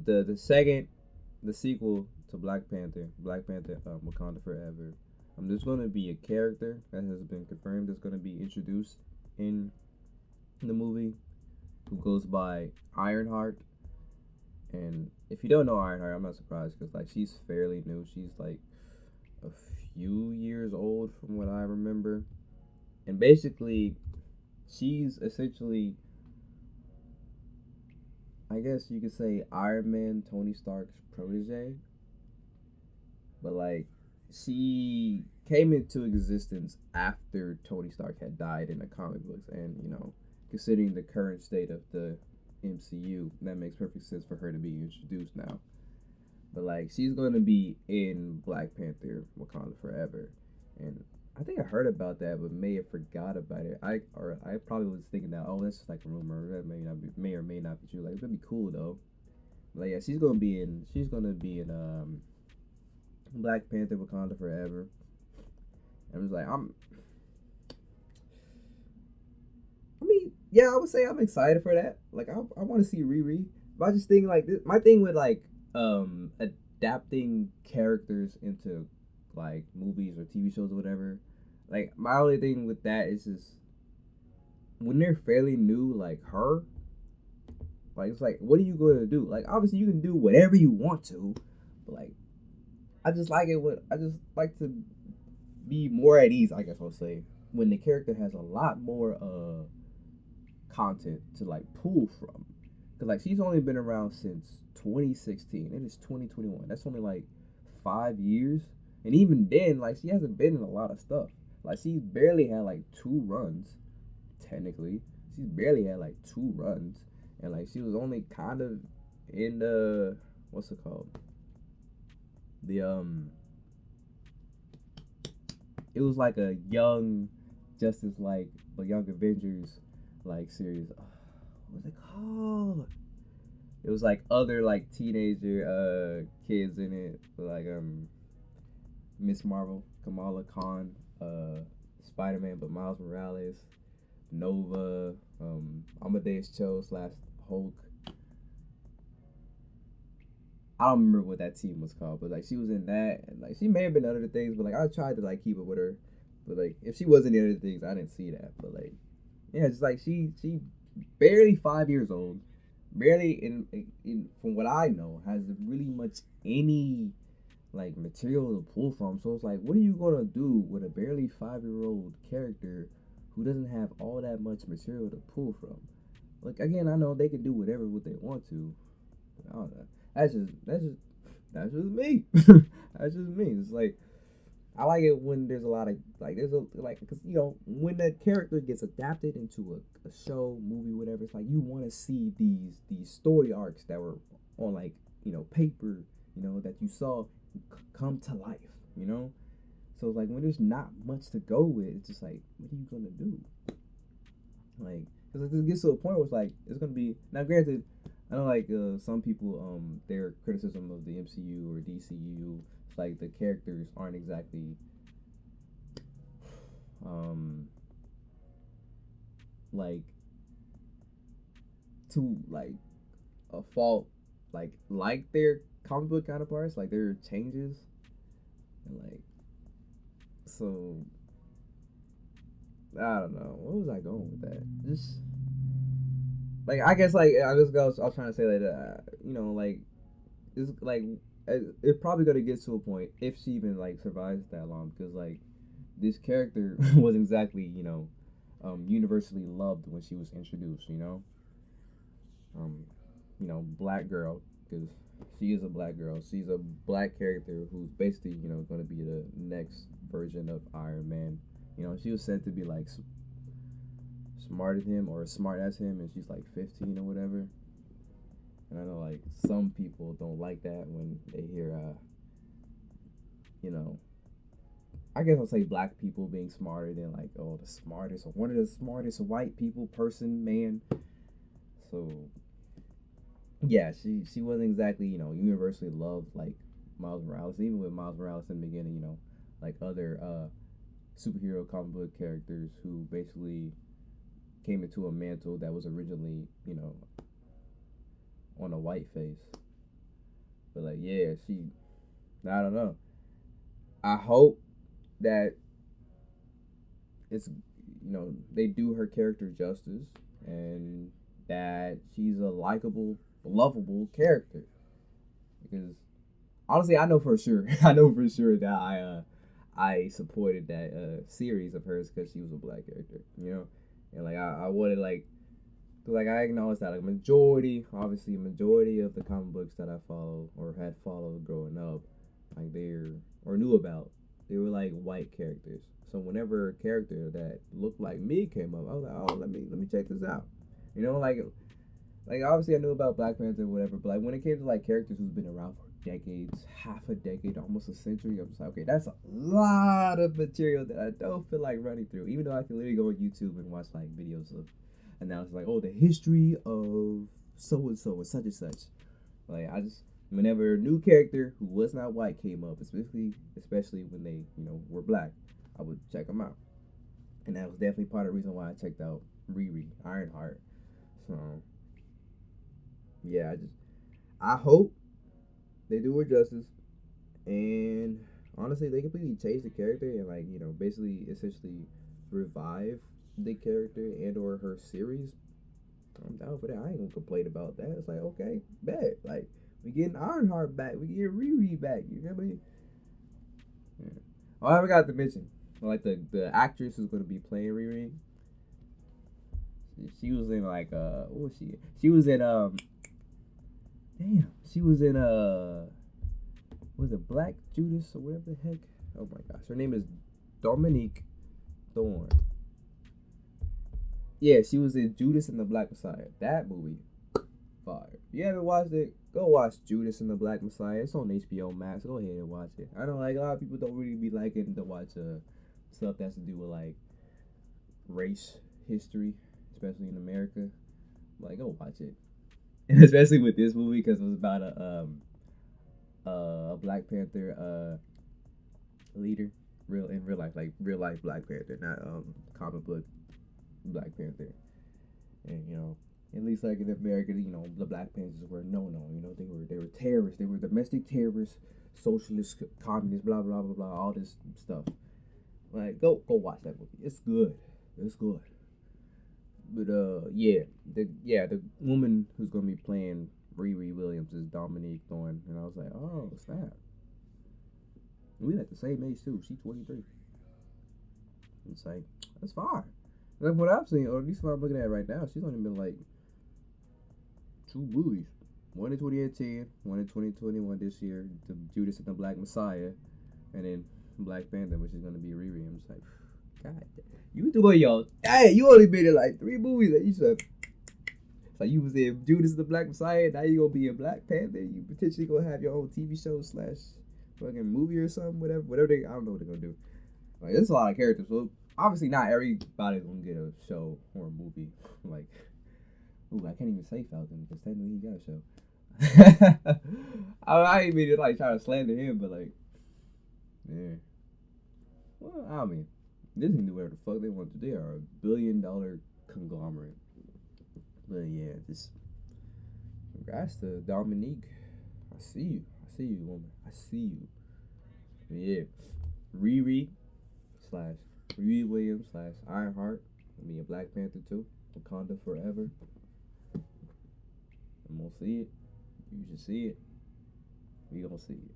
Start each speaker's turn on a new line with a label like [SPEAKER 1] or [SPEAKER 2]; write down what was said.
[SPEAKER 1] the sequel to Black Panther, Wakanda Forever. There's gonna be a character that has been confirmed that's gonna be introduced in the movie who goes by Ironheart. And if you don't know Ironheart, I'm not surprised because like she's fairly new. She's like a few years old from what I remember, and basically, she's essentially, I guess you could say, Iron Man, Tony Stark's protege. But like, she came into existence after Tony Stark had died in the comic books, and considering the current state of the MCU, that makes perfect sense for her to be introduced now. But like, she's going to be in Black Panther: Wakanda Forever, and I think I heard about that, but may have forgot about it. I probably was thinking that, oh, that's just like a rumor. That may or may not be true. Like, it's gonna be cool though. Like, yeah, she's gonna be in Black Panther: Wakanda Forever. And I was like, I mean, yeah, I would say I'm excited for that. Like, I want to see Riri. But I just think like my thing with like adapting characters into like movies or TV shows or whatever. Like, my only thing with that is just when they're fairly new, like her. Like, it's like, what are you going to do? Like, obviously you can do whatever you want to, but like, I just like to be more at ease, I guess I'll say, when the character has a lot more content to like pull from. Cause like, she's only been around since 2016. It is 2021. That's only like 5 years, and even then, like, she hasn't been in a lot of stuff. Like, she's barely had like two runs, technically. She's barely had like two runs, and like, she was only kind of in the, what's it called? The it was like a young Justice, like a Young Avengers like series. What's it called? It was like other like teenager kids in it, like Miss Marvel, Kamala Khan, Spider Man, but Miles Morales, Nova, Amadeus Cho slash Hulk. I don't remember what that team was called, but like, she was in that, and like, she may have been other things, but like, I tried to like keep up with her, but like, if she wasn't in other things, I didn't see that. But like, yeah, just like, she barely 5 years old, barely in from what I know, has really much any like material to pull from. So it's like, what are you gonna do with a barely 5 year old character who doesn't have all that much material to pull from? Like, again, I know they can do whatever what they want to. But I don't know. That's just me. That's just me. It's like, I like it when there's a lot of like, there's a like, because when the character gets adapted into a show, movie, whatever. It's like, you want to see these story arcs that were on like paper, that you saw come to life. So it's like, when there's not much to go with, it's just like, what are you gonna do? Like, because it gets to a point where it's like, it's gonna be, now granted, I know like some people, their criticism of the MCU or DCU, it's like the characters aren't exactly um like to like a fault, like their comic book counterparts, like their changes, and like, so I don't know, what was I going with that? Just like, I guess, like, I was trying to say that like, it's like, it's probably gonna get to a point, if she even like survives that long, because like, this character was exactly universally loved when she was introduced. Um, black girl, because she is a black girl. She's a black character who's basically going to be the next version of Iron Man. She was said to be like smart as him or smart as him, and she's like 15 or whatever. And I know like some people don't like that when they hear you know I guess I'll say black people being smarter than like, oh, the smartest or one of the smartest white people, person, man. So yeah, she wasn't exactly universally loved like Miles Morales. Even with Miles Morales in the beginning, like other superhero comic book characters who basically came into a mantle that was originally on a white face. But like, yeah, she. I don't know. I hope that it's they do her character justice and that she's a likable, lovable character. Because honestly, I know for sure, I know for sure that I supported that series of hers because she was a black character, and like I wanted like I acknowledge that like obviously a majority of the comic books that I follow or had followed growing up, like they're or knew about, they were like white characters. So whenever a character that looked like me came up, I was like, oh, let me check this out. Like obviously I knew about Black Panther or whatever, but like when it came to like characters who's been around for decades, half a decade, almost a century, I'm just like, okay, that's a lot of material that I don't feel like running through. Even though I can literally go on YouTube and watch like videos of announced like, oh, the history of so and so and such and such. Like I just whenever a new character who was not white came up, especially when they were black, I would check them out, and that was definitely part of the reason why I checked out Riri Ironheart. So yeah, I hope they do her justice, and honestly, they completely change the character and like basically essentially revive the character and or her series. I'm down for that. I ain't gonna complain about that. It's like, okay, bet. Like, we getting Ironheart back. We getting Riri back. You know what I mean? Yeah. Oh, I forgot to mention, like the actress who's gonna be playing Riri. She was in like what was she? She was in damn. She was in was it Black Judas or whatever the heck? Oh my gosh, her name is Dominique Thorne. Yeah, she was in Judas and the Black Messiah. That movie fire. If you haven't watched it, go watch Judas and the Black Messiah. It's on HBO Max. Go ahead and watch it. I know like a lot of people don't really be liking to watch stuff that's to do with like race history, especially in America. Like go watch it, and especially with this movie because it was about a Black Panther leader, real in real life, like real life Black Panther, not comic book Black Panther, and at least like in America, the Black Panthers were no. They were terrorists. They were domestic terrorists, socialists, communists, blah blah blah blah, all this stuff. Like go watch that movie. It's good. It's good. But the woman who's gonna be playing Riri Williams is Dominique Thorne, and I was like, oh snap. We like the same age too. She's 23. It's like that's fine. Like what I've seen, or at least what I'm looking at right now, she's only been like two movies. One in 2018, one in 2021 this year, the Judas and the Black Messiah, and then Black Panther, which is gonna be Riri. I'm just like, God, you doing your hey, you only been in like three movies that you said. So you was in Judas and the Black Messiah, now you gonna be a Black Panther. You potentially gonna have your own TV show slash fucking movie or something, whatever they. I don't know what they're gonna do. Like there's a lot of characters, so obviously not everybody's gonna get a show or a movie. Like, ooh, I can't even say Falcon because technically he got a show. I ain't mean to like try to slander him, but like, yeah. Well, I mean, Disney do whatever the fuck they want to. They are a $1 billion conglomerate. But yeah, just congrats to Dominique. I see you. I see you, woman. I see you. But yeah, Riri slash Riri Williams slash Ironheart. I mean, a Black Panther too. Wakanda forever. I'm gonna see it. You should see it. We gonna see it.